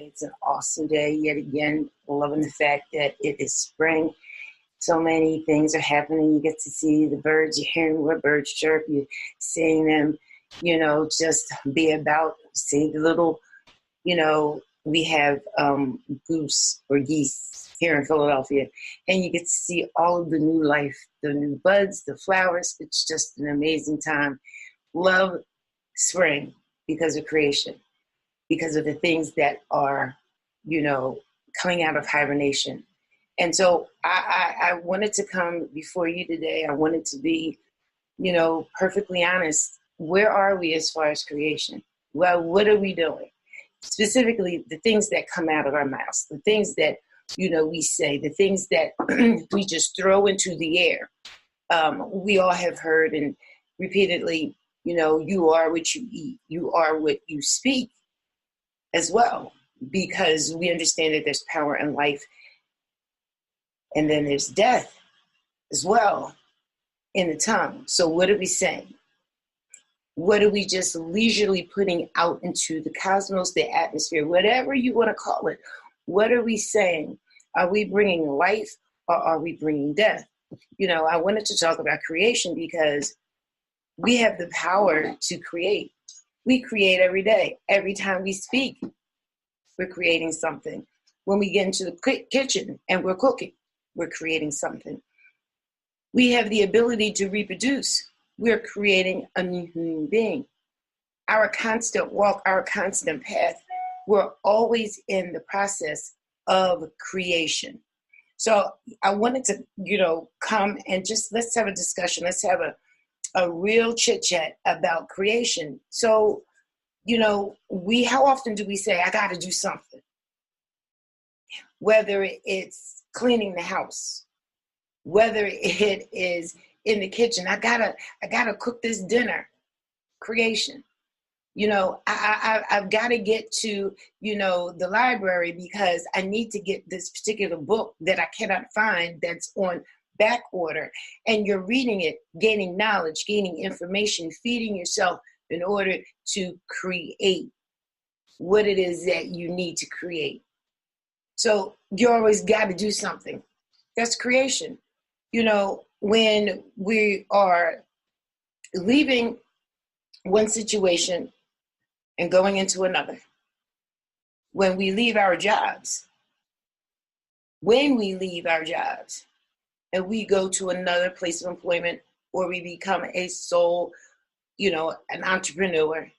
day. It's an awesome day yet again. Loving the fact that it is spring. So many things are happening. You get to see the birds. You're hearing what birds chirp. You're seeing them, just be about. See the little, we have goose or geese here in Philadelphia. And you get to see all of the new life, the new buds, the flowers. It's just an amazing time. Love spring because of creation, because of the things that are, coming out of hibernation. And so I wanted to come before you today. I wanted to be, perfectly honest. Where are we as far as creation? Well, what are we doing? Specifically, the things that come out of our mouths, the things that, we say, the things that we just throw into the air. We all have heard and repeatedly, you are what you eat. You are what you speak as well, because we understand that there's power in life. And then there's death as well in the tongue. So what are we saying? What are we just leisurely putting out into the cosmos, the atmosphere, whatever you want to call it? What are we saying? Are we bringing life or are we bringing death? I wanted to talk about creation because we have the power to create. We create every day. Every time we speak, we're creating something. When we get into the kitchen and we're cooking, we're creating something. We have the ability to reproduce. We're creating a new human being. Our constant walk, our constant path, we're always in the process of creation. So I wanted to, come and just let's have a discussion. Let's have a real chit chat about creation. So, how often do we say, I got to do something? Whether it's cleaning the house, whether it is in the kitchen, I gotta cook this dinner. Creation. I've got to get to, the library because I need to get this particular book that I cannot find that's on back order. And you're reading it, gaining knowledge, gaining information, feeding yourself in order to create what it is that you need to create. So you always got to do something. That's creation. When we are leaving one situation and going into another, when we leave our jobs, and we go to another place of employment, or we become a sole, an entrepreneur,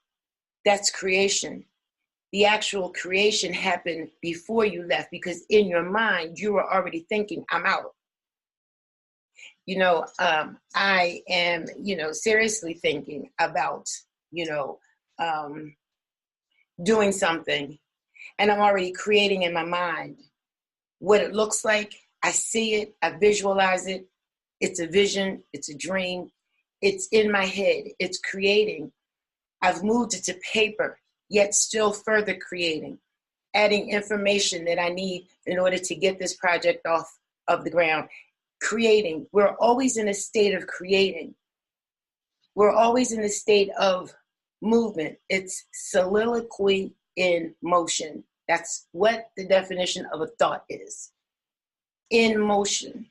that's creation. The actual creation happened before you left because in your mind, you were already thinking, I'm out. I am, seriously thinking about, doing something, and I'm already creating in my mind what it looks like. I see it, I visualize it. It's a vision, it's a dream. It's in my head, it's creating. I've moved it to paper, yet still further creating, adding information that I need in order to get this project off of the ground. Creating. We're always in a state of creating. We're always in a state of movement. It's soliloquy in motion. That's what the definition of a thought is. In motion.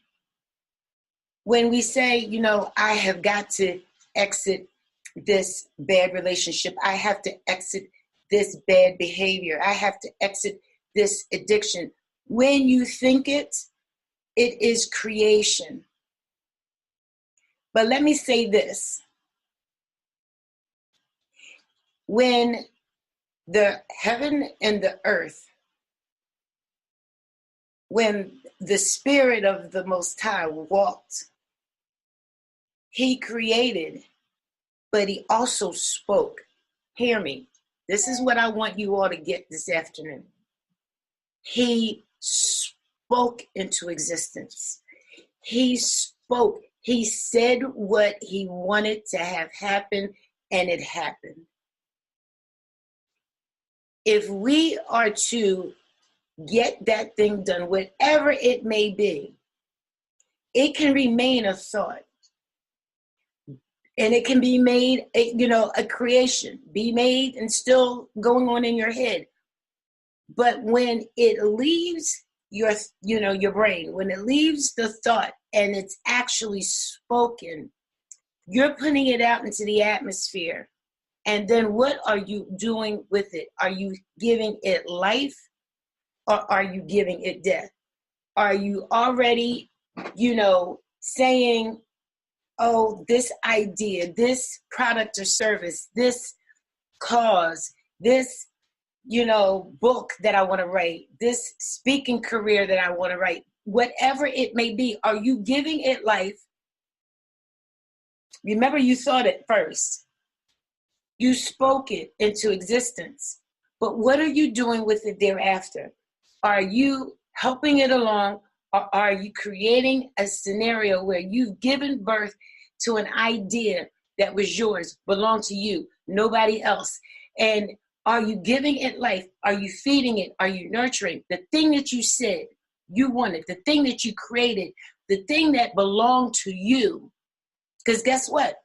When we say, I have got to exit this bad relationship. I have to exit this bad behavior. I have to exit this addiction. When you think it is creation. But let me say this. When the heaven and the earth, when the Spirit of the Most High walked, he created, but he also spoke. Hear me. This is what I want you all to get this afternoon. He spoke into existence. He spoke. He said what he wanted to have happen, and it happened. If we are to get that thing done, whatever it may be, it can remain a thought. And it can be made, a creation, be made and still going on in your head. But when it leaves your brain, when it leaves the thought and it's actually spoken, you're putting it out into the atmosphere. And then what are you doing with it? Are you giving it life or are you giving it death? Are you already, saying, oh, this idea, this product or service, this cause, this, book that I want to write, this speaking career that I want to write, whatever it may be, are you giving it life? Remember, you thought it first. You spoke it into existence. But what are you doing with it thereafter? Are you helping it along, or are you creating a scenario where you've given birth to an idea that was yours, belonged to you, nobody else? And are you giving it life? Are you feeding it? Are you nurturing? The thing that you said you wanted, the thing that you created, the thing that belonged to you. Because guess what?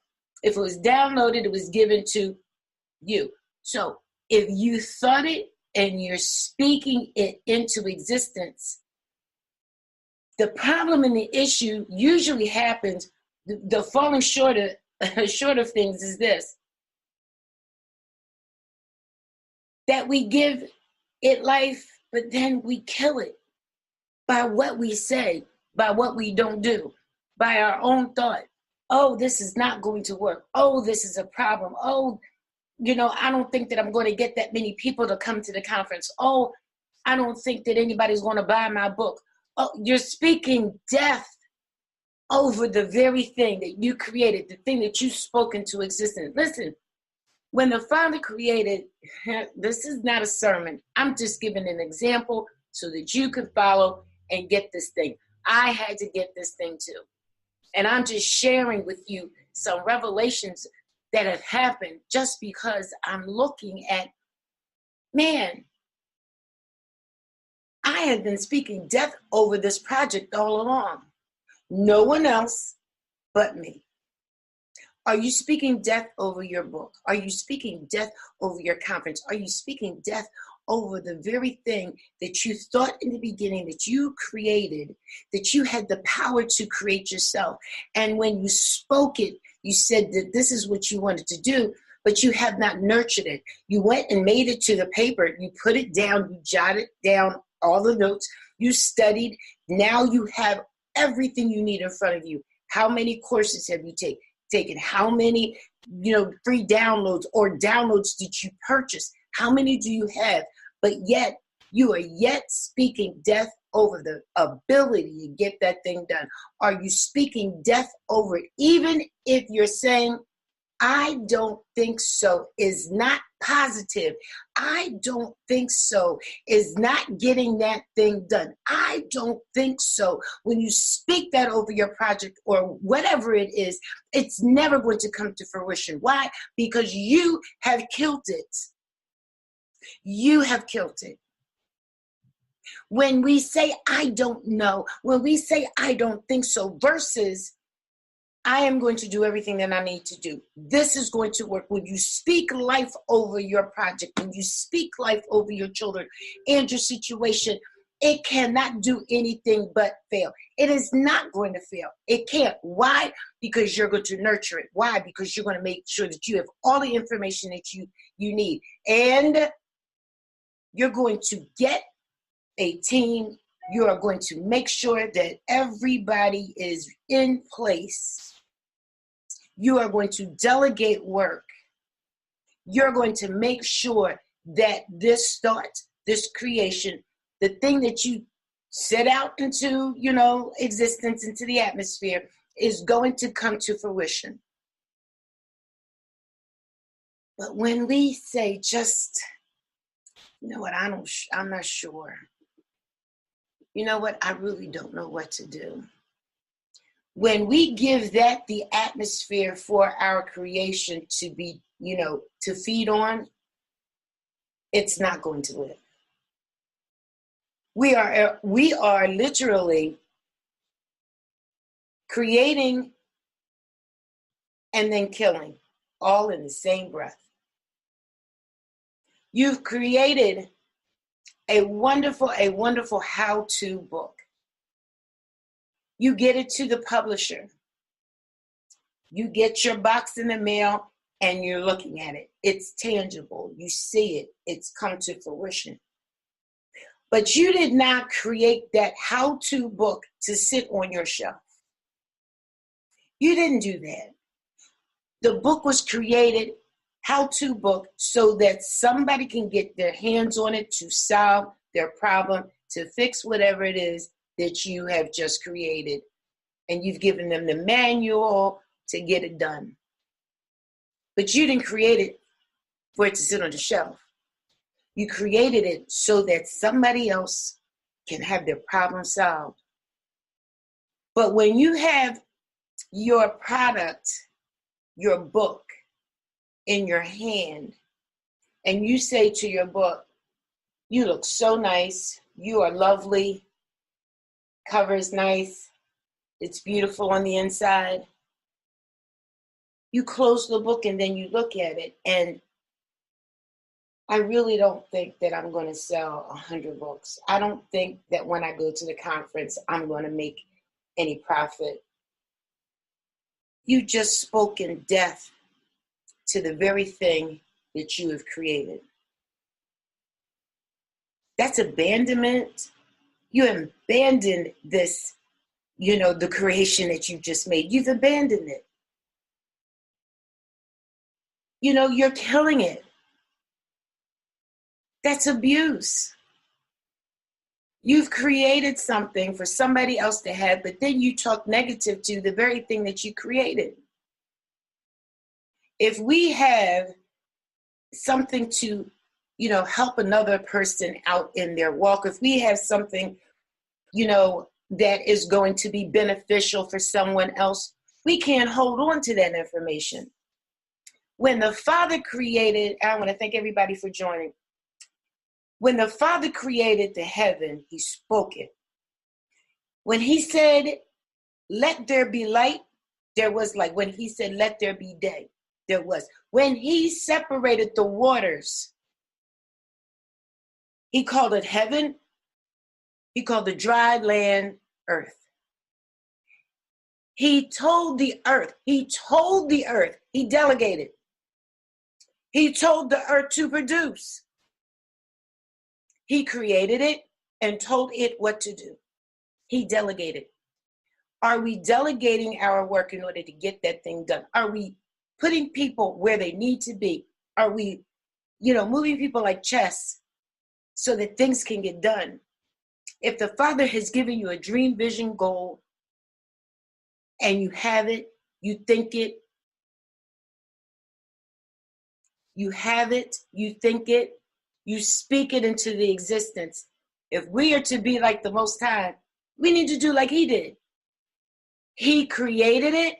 If it was downloaded, it was given to you. So if you thought it and you're speaking it into existence, the problem and the issue usually happens, the falling short of things is this, that we give it life, but then we kill it by what we say, by what we don't do, by our own thought. Oh, this is not going to work. Oh, this is a problem. Oh, I don't think that I'm going to get that many people to come to the conference. Oh, I don't think that anybody's going to buy my book. Oh, you're speaking death over the very thing that you created, the thing that you spoke into existence. Listen, when the Father created, this is not a sermon. I'm just giving an example so that you can follow and get this thing. I had to get this thing too. And I'm just sharing with you some revelations that have happened just because I'm looking at, man, I have been speaking death over this project all along. No one else but me. Are you speaking death over your book? Are you speaking death over your conference? Are you speaking death over the very thing that you thought in the beginning that you created, that you had the power to create yourself? And when you spoke it, you said that this is what you wanted to do, but you have not nurtured it. You went and made it to the paper. You put it down. You jotted down all the notes. You studied. Now you have everything you need in front of you. How many courses have you taken? How many, free downloads or downloads did you purchase? How many do you have? But yet, you are yet speaking death over the ability to get that thing done. Are you speaking death over it? Even if you're saying, I don't think so, is not positive. I don't think so, is not getting that thing done. I don't think so. When you speak that over your project or whatever it is, it's never going to come to fruition. Why? Because you have killed it. You have killed it. When we say, I don't know, when we say, I don't think so, versus I am going to do everything that I need to do. This is going to work. When you speak life over your project, when you speak life over your children and your situation, it cannot do anything but fail. It is not going to fail. It can't. Why? Because you're going to nurture it. Why? Because you're going to make sure that you have all the information that you need. And you're going to get a team. You are going to make sure that everybody is in place. You are going to delegate work. You're going to make sure that this thought, this creation, the thing that you set out into, existence, into the atmosphere, is going to come to fruition. But when we say just, I'm not sure. You know what? I really don't know what to do. When we give that the atmosphere for our creation to be, to feed on, it's not going to live. We are literally creating and then killing, all in the same breath. You've created a wonderful how-to book. You get it to the publisher. You get your box in the mail and you're looking at it. It's tangible. You see it. It's come to fruition. But you did not create that how-to book to sit on your shelf. You didn't do that. The book was created, how-to book, so that somebody can get their hands on it to solve their problem, to fix whatever it is that you have just created. And you've given them the manual to get it done. But you didn't create it for it to sit on the shelf. You created it so that somebody else can have their problem solved. But when you have your product, your book in your hand, and you say to your book, you look so nice, you are lovely, cover is nice, it's beautiful on the inside. You close the book and then you look at it, and I really don't think that I'm going to sell 100 books. I don't think that when I go to the conference, I'm going to make any profit. You just spoken death to the very thing that you have created. That's abandonment. You abandoned this, the creation that you just made. You've abandoned it. You're killing it. That's abuse. You've created something for somebody else to have, but then you talk negative to the very thing that you created. If we have something to, help another person out in their walk, if we have something, that is going to be beneficial for someone else, we can't hold on to that information. When the Father created, I want to thank everybody for joining. When the Father created the heaven, he spoke it. When he said, let there be light, there was light. When he said, let there be day, there was. When he separated the waters, he called it heaven. He called the dry land earth. He told the earth, he delegated. He told the earth to produce. He created it and told it what to do. He delegated. Are we delegating our work in order to get that thing done? Are we putting people where they need to be? Are we, moving people like chess so that things can get done? If the Father has given you a dream, vision, goal, and you have it, you think it, you have it, you think it, you speak it into the existence. If we are to be like the Most High, we need to do like he did. He created it,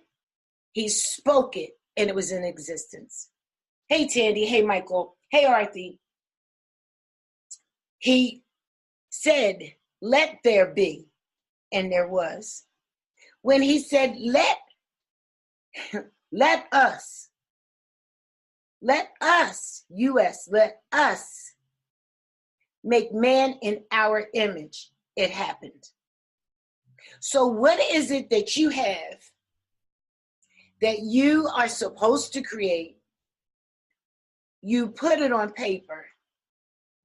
he spoke it, and it was in existence. Hey, Tandy. Hey, Michael. Hey, Arthie. He said, let there be, and there was. When he said, let us, U.S., let us make man in our image, it happened. So what is it that you have that you are supposed to create? You put it on paper.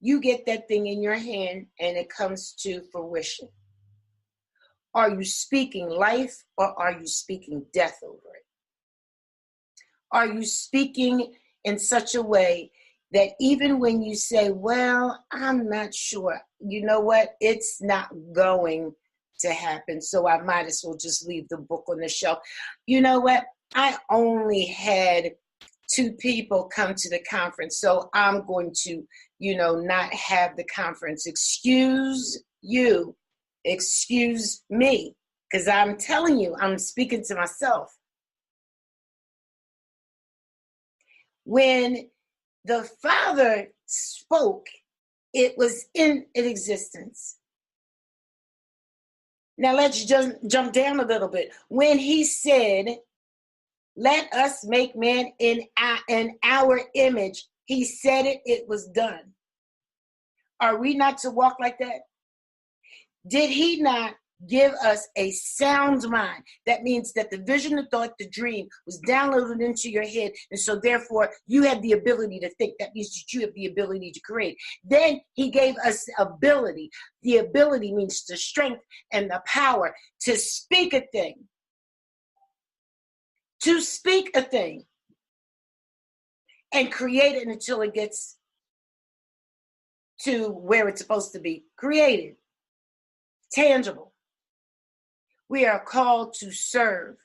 You get that thing in your hand and it comes to fruition. Are you speaking life or are you speaking death over it? Are you speaking in such a way that even when you say, well, I'm not sure, you know what? It's not going to happen, so I might as well just leave the book on the shelf. You know what? I only had 2 people come to the conference, so I'm going to, not have the conference. Excuse you. Excuse me. Because I'm telling you, I'm speaking to myself. When the Father spoke, it was in existence. Now let's just jump down a little bit. When he said, let us make man in our image, he said it, it was done. Are we not to walk like that? Did he not give us a sound mind? That means that the vision, the thought, the dream was downloaded into your head. And so therefore you have the ability to think. That means that you have the ability to create. Then he gave us ability. The ability means the strength and the power to speak a thing. To speak a thing and create it until it gets to where it's supposed to be created. Tangible. We are called to serve.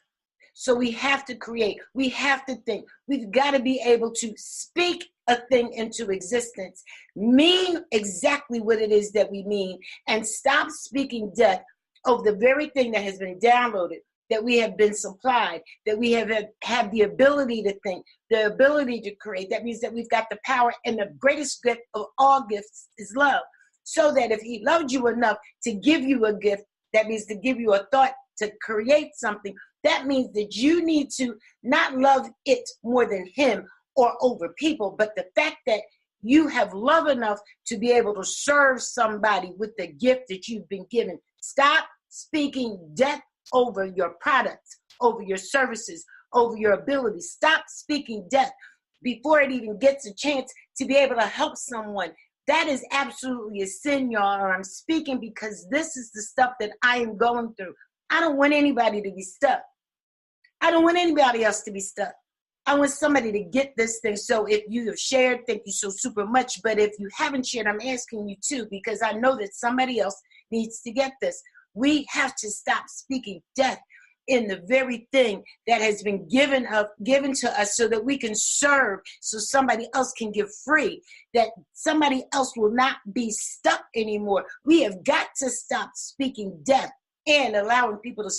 So we have to create. We have to think. We've got to be able to speak a thing into existence, mean exactly what it is that we mean, and stop speaking death over the very thing that has been downloaded, that we have been supplied, that we have the ability to think, the ability to create. That means that we've got the power, and the greatest gift of all gifts is love. So that if he loved you enough to give you a gift, that means to give you a thought to create something, that means that you need to not love it more than him or over people, but the fact that you have love enough to be able to serve somebody with the gift that you've been given. Stop speaking death over your products, over your services, over your abilities. Stop speaking death before it even gets a chance to be able to help someone. That is absolutely a sin, y'all. Or I'm speaking because this is the stuff that I am going through. I don't want anybody to be stuck. I don't want anybody else to be stuck. I want somebody to get this thing. So if you have shared, thank you so super much. But if you haven't shared, I'm asking you to, because I know that somebody else needs to get this. We have to stop speaking death in the very thing that has been given to us so that we can serve, so somebody else can get free, that somebody else will not be stuck anymore. We have got to stop speaking death and allowing people to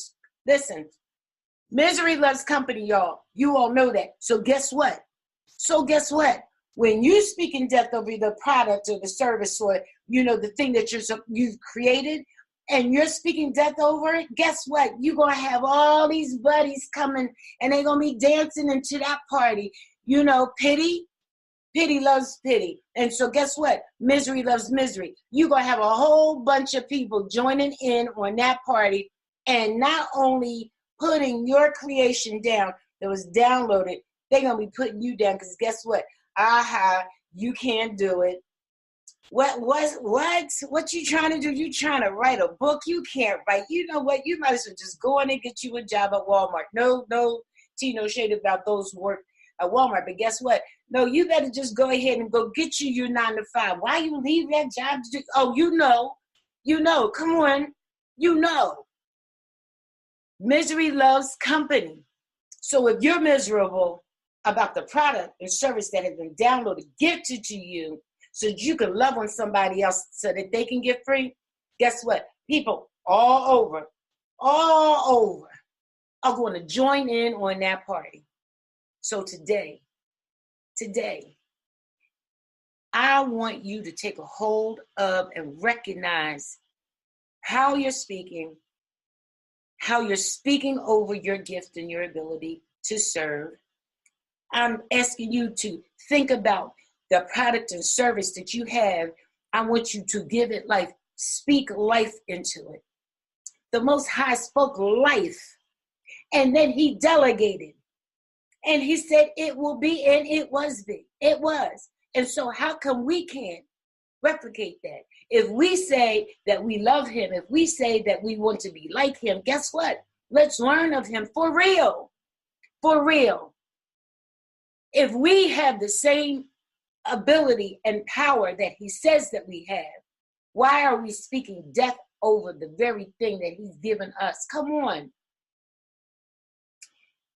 listen. Misery loves company, y'all. You all know that. So guess what? When you speaking death over the product or the service or, the thing that you've created, and you're speaking death over it, guess what? You're going to have all these buddies coming, and they're going to be dancing into that party. Pity loves pity. And so guess what? Misery loves misery. You're going to have a whole bunch of people joining in on that party, and not only putting your creation down that was downloaded, they're going to be putting you down, because guess what? You can't do it. What you trying to do? You trying to write a book? You can't write. You know what? You might as well just go in and get you a job at Walmart. No shade about those who work at Walmart. But guess what? No, you better just go ahead and go get you your 9 to 5. Why you leave that job to do? Oh, come on, Misery loves company. So if you're miserable about the product and service that has been downloaded, gifted to you, so that you can love on somebody else so that they can get free, guess what? People all over are going to join in on that party. So today, I want you to take a hold of and recognize how you're speaking over your gift and your ability to serve. I'm asking you to think about the product and service that you have. I want you to give it life. Speak life into it. The Most High spoke life, and then he delegated. And he said it will be, and it was be. It was. And so how come we can't replicate that? If we say that we love him, if we say that we want to be like him, guess what? Let's learn of him for real. For real. If we have the same ability and power that he says that we have, why are we speaking death over the very thing that he's given us? Come on.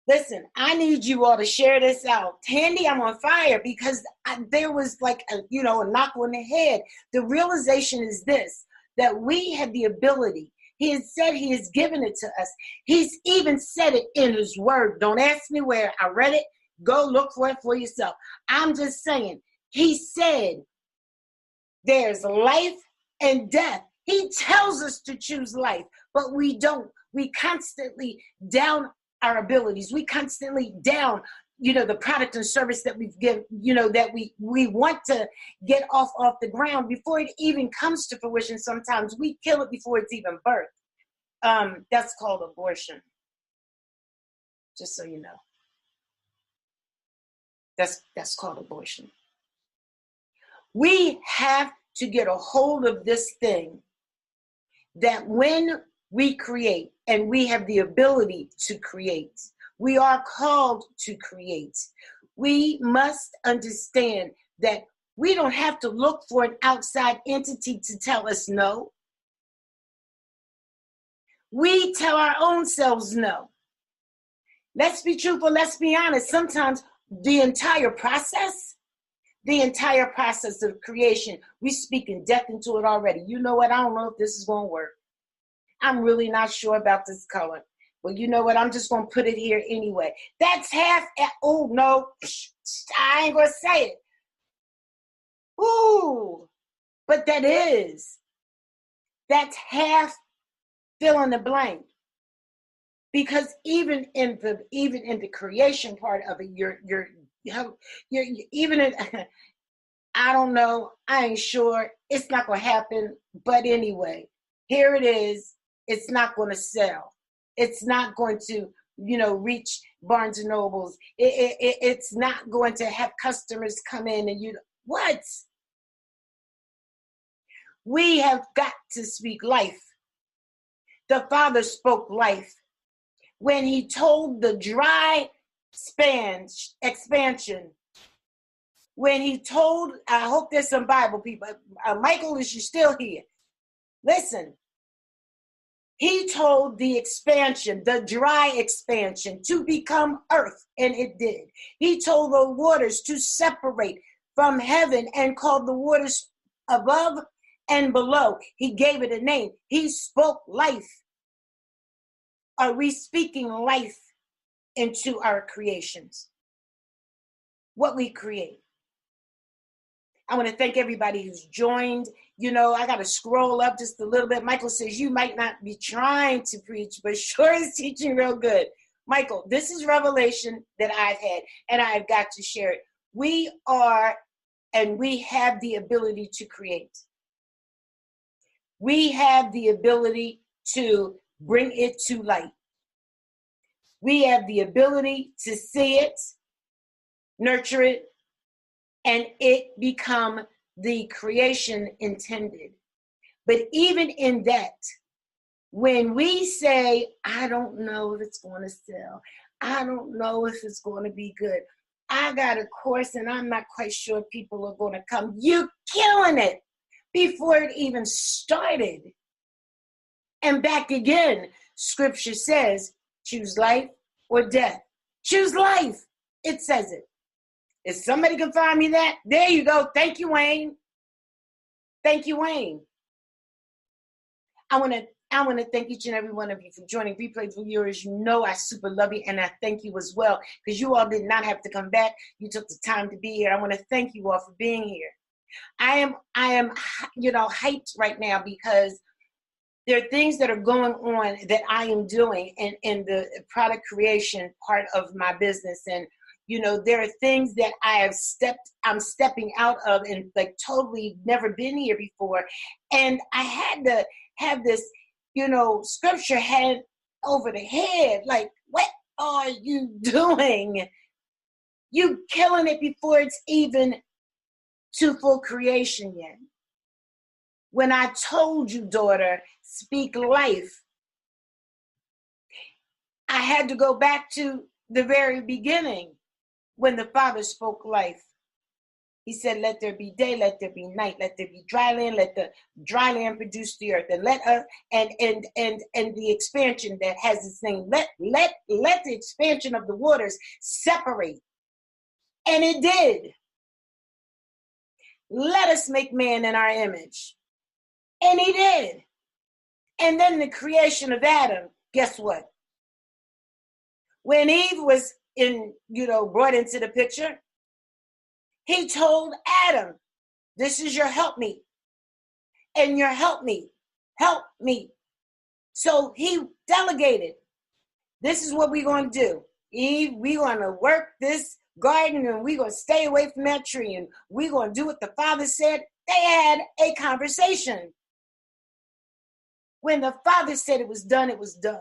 Listen, I need you all to share this out. Tandy, I'm on fire because there was like a knock on the head. The realization is this, that we have the ability. He has said he has given it to us. He's even said it in his word. Don't ask me where. I read it. Go look for it for yourself. I'm just saying, he said there's life and death. He tells us to choose life, but we don't. We constantly down our abilities. We constantly down, the product and service that we've given, that we want to get off the ground before it even comes to fruition. Sometimes we kill it before it's even birthed. That's called abortion. Just so you know. That's called abortion. We have to get a hold of this thing that when we create, and we have the ability to create, we are called to create. We must understand that we don't have to look for an outside entity to tell us no. We tell our own selves no. Let's be truthful, let's be honest. Sometimes the entire process of creation, we speaking death into it already. You know what? I don't know if this is going to work. I'm really not sure about this color. Well, you know what? I'm just going to put it here anyway. That's half. Oh, no. I ain't going to say it. Ooh. But that's half fill in the blank. Because even in the creation part of it, you're even in, I don't know, I ain't sure, it's not going to happen. But anyway, here it is. It's not going to sell. It's not going to, reach Barnes and Nobles. It's not going to have customers come in and what? We have got to speak life. The Father spoke life. When he told the dry expansion, when he told, I hope there's some Bible people. Michael, is you still here? Listen. He told the expansion, the dry expansion, to become earth, and it did. He told the waters to separate from heaven and called the waters above and below. He gave it a name. He spoke life. Are we speaking life into our creations? What we create. I want to thank everybody who's joined. I got to scroll up just a little bit. Michael says, you might not be trying to preach, but sure is teaching real good. Michael, this is revelation that I've had, and I've got to share it. We are, and we have the ability to create. We have the ability to bring it to light. We have the ability to see it, nurture it, and it become the creation intended. But even in that, when we say, I don't know if it's going to sell, I don't know if it's going to be good, I got a course and I'm not quite sure people are going to come, you're killing it before it even started. And back again, scripture says, choose life or death. Choose life. It says it. If somebody can find me that, there you go. Thank you, Wayne. Thank you, Wayne. I want to thank each and every one of you for joining. Replay viewers, I super love you, and I thank you as well, because you all did not have to come back. You took the time to be here. I want to thank you all for being here. I am, hyped right now because there are things that are going on that I am doing in the product creation part of my business, and there are things that I'm stepping out of and totally never been here before. And I had to have this, scripture head over the head. Like, what are you doing? You killing it before it's even to full creation yet. When I told you, daughter, speak life, I had to go back to the very beginning. When the Father spoke life, he said, let there be day, let there be night, let there be dry land, let the dry land produce the earth, and let us and the expansion that has this thing, let the expansion of the waters separate. And it did. Let us make man in our image. And he did. And then the creation of Adam, guess what? When Eve was brought into the picture, he told Adam, this is your helpmeet, and your helpmeet, help me. So he delegated, this is what we're going to do. Eve, we want to work this garden and we're going to stay away from that tree and we're going to do what the Father said. They had a conversation. When the Father said it was done, it was done.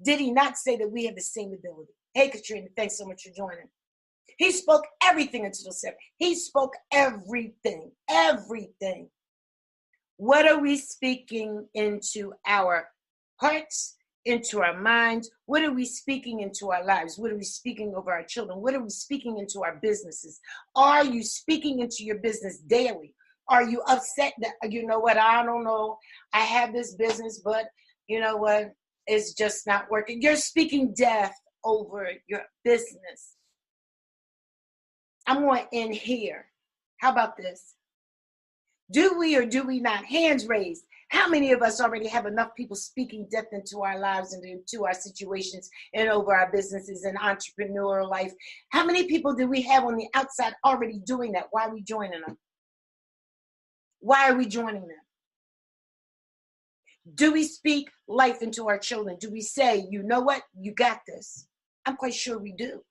Did he not say that we have the same ability? Hey, Katrina, thanks so much for joining. He spoke everything into the seven. He spoke everything, everything. What are we speaking into our hearts, into our minds? What are we speaking into our lives? What are we speaking over our children? What are we speaking into our businesses? Are you speaking into your business daily? Are you upset that, you know what, I don't know, I have this business, but you know what, it's just not working. You're speaking death over your business. I'm going to end here. How about this? Do we or do we not? Hands raised. How many of us already have enough people speaking death into our lives and into our situations and over our businesses and entrepreneurial life? How many people do we have on the outside already doing that? Why are we joining them? Why are we joining them? Do we speak life into our children? Do we say, you know what? You got this. I'm quite sure we do.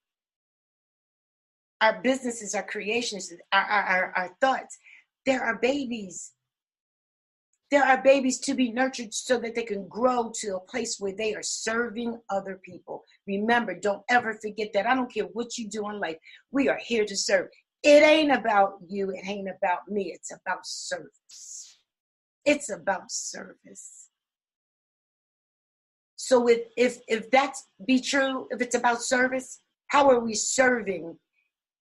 Our businesses, our creations, our thoughts, there are babies. There are babies to be nurtured so that they can grow to a place where they are serving other people. Remember, don't ever forget that. I don't care what you do in life. We are here to serve. It ain't about you. It ain't about me. It's about service. It's about service. So if that be true, if it's about service, how are we serving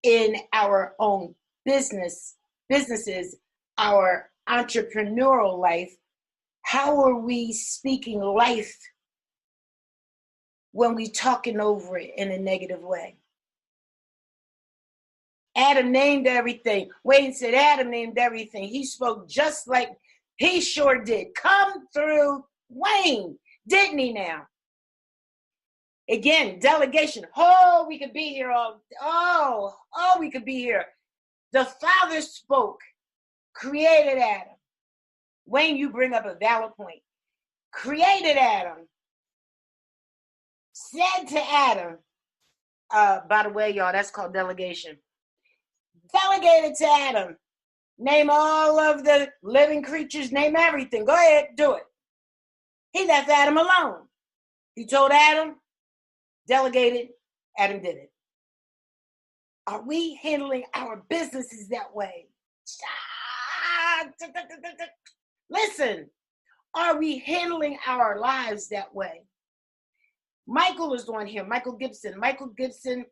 in our own businesses, our entrepreneurial life? How are we speaking life when we talking over it in a negative way? Adam named everything. Wayne said Adam named everything. He spoke just like he sure did. Come through Wayne, didn't he now? Again, delegation. Oh, we could be here all. We could be here. The Father spoke, created Adam. Wayne, you bring up a valid point. Created Adam. Said to Adam, by the way, y'all, that's called delegation. Delegated to Adam. Name all of the living creatures, name everything. Go ahead, do it. He left Adam alone. He told Adam, delegated, Adam did it. Are we handling our businesses that way? Listen, are we handling our lives that way? Michael is on here, Michael Gibson. Michael Gibson,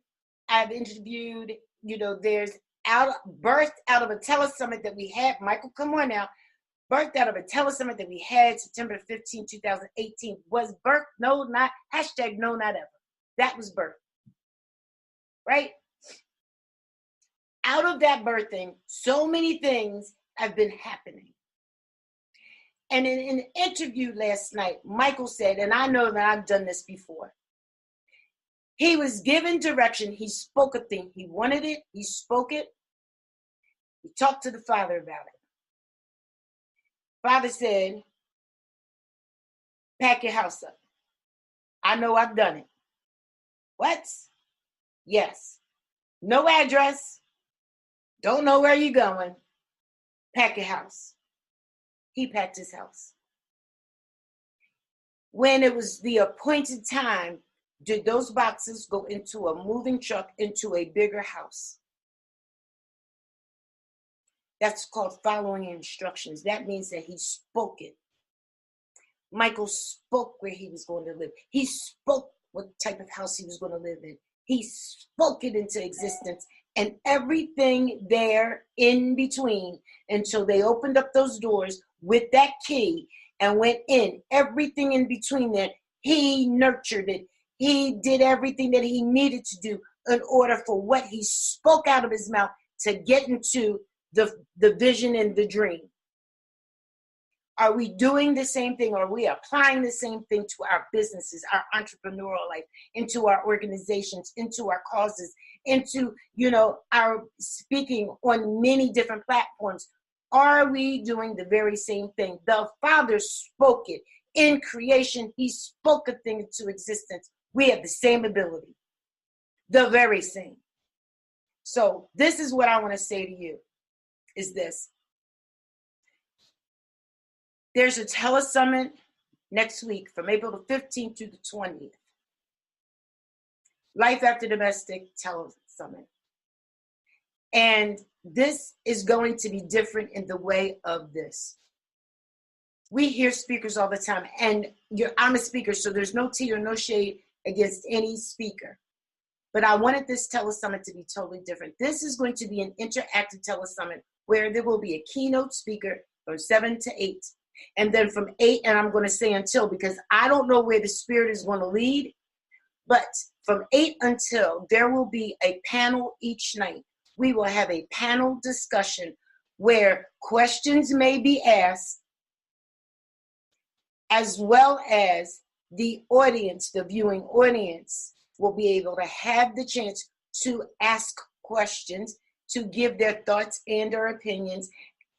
I've interviewed, there's birthed out of a telesummit that we had. Michael, come on now. Birthed out of a telesummit that we had September 15, 2018. Was birthed, no, not ever. That was birth, right? Out of that birthing, so many things have been happening. And in an interview last night, Michael said, and I know that I've done this before, he was given direction. He spoke a thing. He wanted it. He spoke it. He talked to the Father about it. Father said, pack your house up. I know I've done it. What? Yes. No address. Don't know where you're going. Pack your house. He packed his house. When it was the appointed time, did those boxes go into a moving truck into a bigger house? That's called following instructions. That means that he spoke it. Michael spoke where he was going to live. He spoke what type of house he was going to live in. He spoke it into existence, and everything there in between until they opened up those doors with that key and went in. Everything in between there, he nurtured it. He did everything that he needed to do in order for what he spoke out of his mouth to get into the vision and the dream. Are we doing the same thing? Are we applying the same thing to our businesses, our entrepreneurial life, into our organizations, into our causes, into, our speaking on many different platforms? Are we doing the very same thing? The Father spoke it. In creation, he spoke a thing into existence. We have the same ability. The very same. So this is what I want to say to you, is this. There's a telesummit next week from April the 15th to the 20th. Life After Domestic Telesummit. And this is going to be different in the way of this. We hear speakers all the time, and I'm a speaker, so there's no tea or no shade against any speaker. But I wanted this telesummit to be totally different. This is going to be an interactive telesummit where there will be a keynote speaker from 7 to 8. And then from 8, and I'm going to say until, because I don't know where the Spirit is going to lead, but from 8 until, there will be a panel each night. We will have a panel discussion where questions may be asked, as well as the audience, the viewing audience, will be able to have the chance to ask questions, to give their thoughts and or opinions,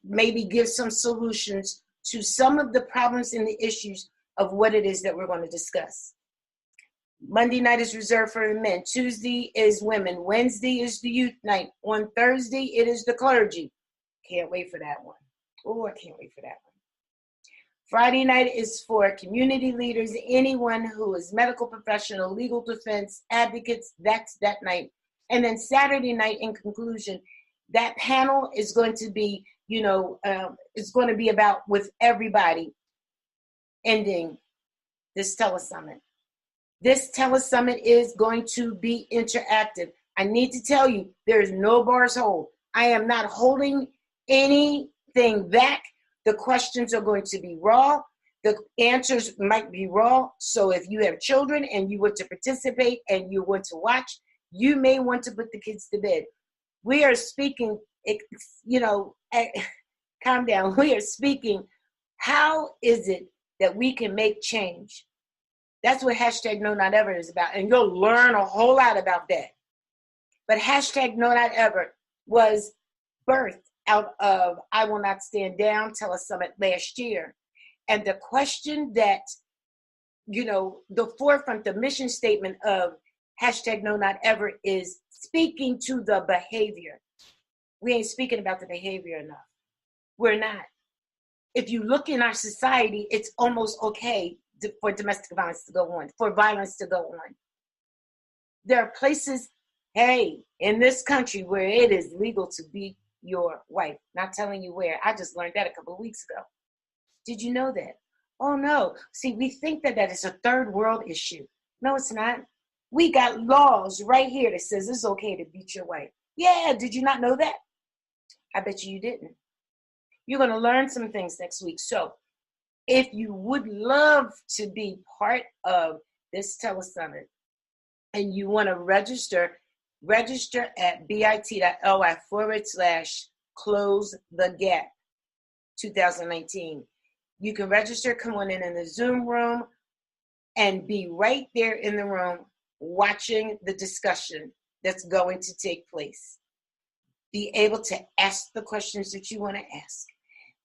maybe give some solutions to some of the problems and the issues of what it is that we're going to discuss. Monday night is reserved for men. Tuesday is women. Wednesday is the youth night. On Thursday, it is the clergy. Can't wait for that one. Oh, I can't wait for that one. Friday night is for community leaders, anyone who is medical professional, legal defense, advocates, that's that night. And then Saturday night, in conclusion, that panel is going to be, it's going to be about with everybody ending this telesummit. This telesummit is going to be interactive. I need to tell you, there is no bars hold. I am not holding anything back. The questions are going to be raw. The answers might be raw. So if you have children and you want to participate and you want to watch, you may want to put the kids to bed. We are speaking, calm down. We are speaking, how is it that we can make change? That's what hashtag No Not Ever is about. And you'll learn a whole lot about that. But hashtag No Not Ever was birthed out of I Will Not Stand Down Telesummit last year. And the question that, the forefront, the mission statement of hashtag No Not Ever is speaking to the behavior. We ain't speaking about the behavior enough. We're not. If you look in our society, it's almost okay for domestic violence to go on, for violence to go on. There are places, in this country where it is legal to beat your wife. Not telling you where. I just learned that a couple of weeks ago. Did you know that? Oh, no. See, we think that is a third world issue. No, it's not. We got laws right here that says it's okay to beat your wife. Yeah, did you not know that? I bet you didn't. You're going to learn some things next week. So if you would love to be part of this telesummit and you want to register at bit.ly/close-the-gap 2019. You can register, come on in the Zoom room and be right there in the room watching the discussion that's going to take place. Be able to ask the questions that you want to ask.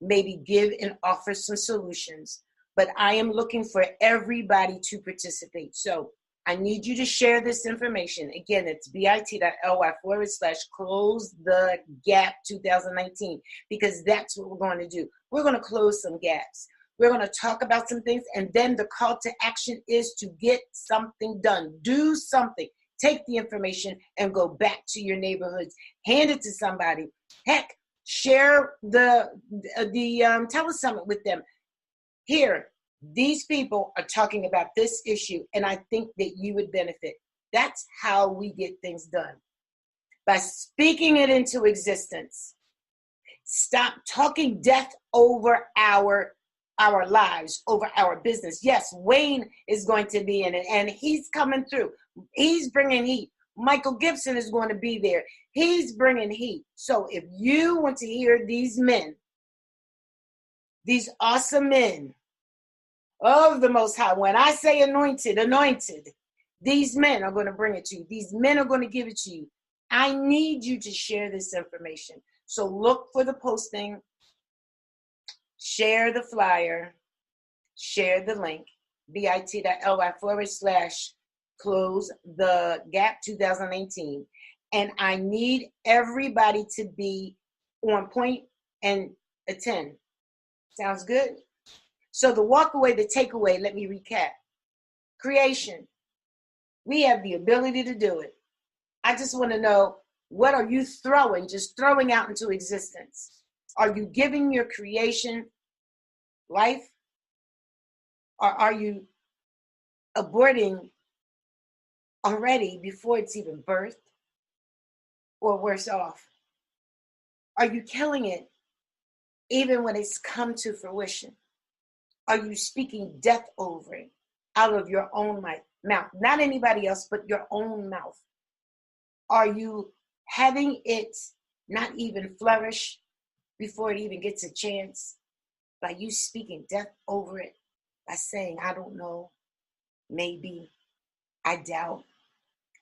Maybe give and offer some solutions. But I am looking for everybody to participate. So I need you to share this information. Again, it's bit.ly/close-the-gap 2019, because that's what we're going to do. We're going to close some gaps. We're going to talk about some things, and then the call to action is to get something done. Do something. Take the information and go back to your neighborhoods. Hand it to somebody. Heck, share the telesummit with them. Here, these people are talking about this issue, and I think that you would benefit. That's how we get things done. By speaking it into existence. Stop talking death over our lives, over our business. Yes, Wayne is going to be in it, and he's coming through. He's bringing heat. Michael Gibson is going to be there. He's bringing heat. So if you want to hear these men, these awesome men of the Most High, when I say anointed, these men are going to bring it to you. These men are going to give it to you. I need you to share this information. So look for the posting, share the flyer, share the link, bit.ly/ Close the Gap 2019. And I need everybody to be on point and attend. Sounds good? So the walk away, the takeaway, let me recap. Creation. We have the ability to do it. I just want to know, what are you just throwing out into existence? Are you giving your creation life? Or are you aborting already before it's even birthed? Or worse off, are you killing it even when it's come to fruition? Are you speaking death over it out of your own mouth? Not anybody else, but your own mouth. Are you having it not even flourish before it even gets a chance? By you speaking death over it, by saying, I don't know, maybe, I doubt,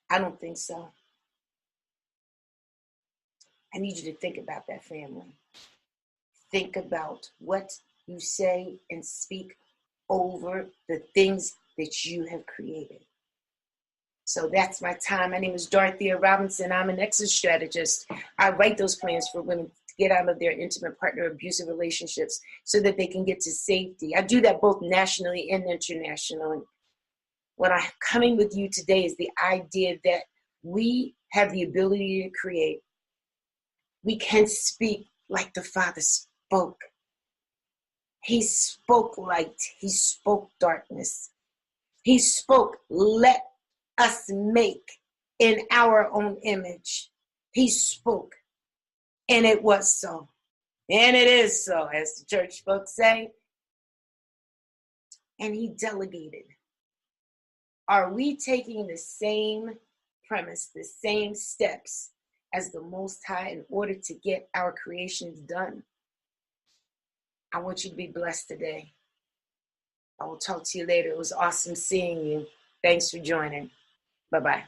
I don't think so. I need you to think about that, family. Think about what you say and speak over the things that you have created. So that's my time. My name is Dorothea Robinson. I'm an exit strategist. I write those plans for women to get out of their intimate partner abusive relationships so that they can get to safety. I do that both nationally and internationally. What I'm coming with you today is the idea that we have the ability to create. We can speak like the Father spoke. He spoke light. He spoke darkness. He spoke, let us make in our own image. He spoke, and it was so. And it is so, as the church folks say. And he delegated. Are we taking the same premise, the same steps as the Most High in order to get our creations done? I want you to be blessed today. I will talk to you later. It was awesome seeing you. Thanks for joining. Bye-bye.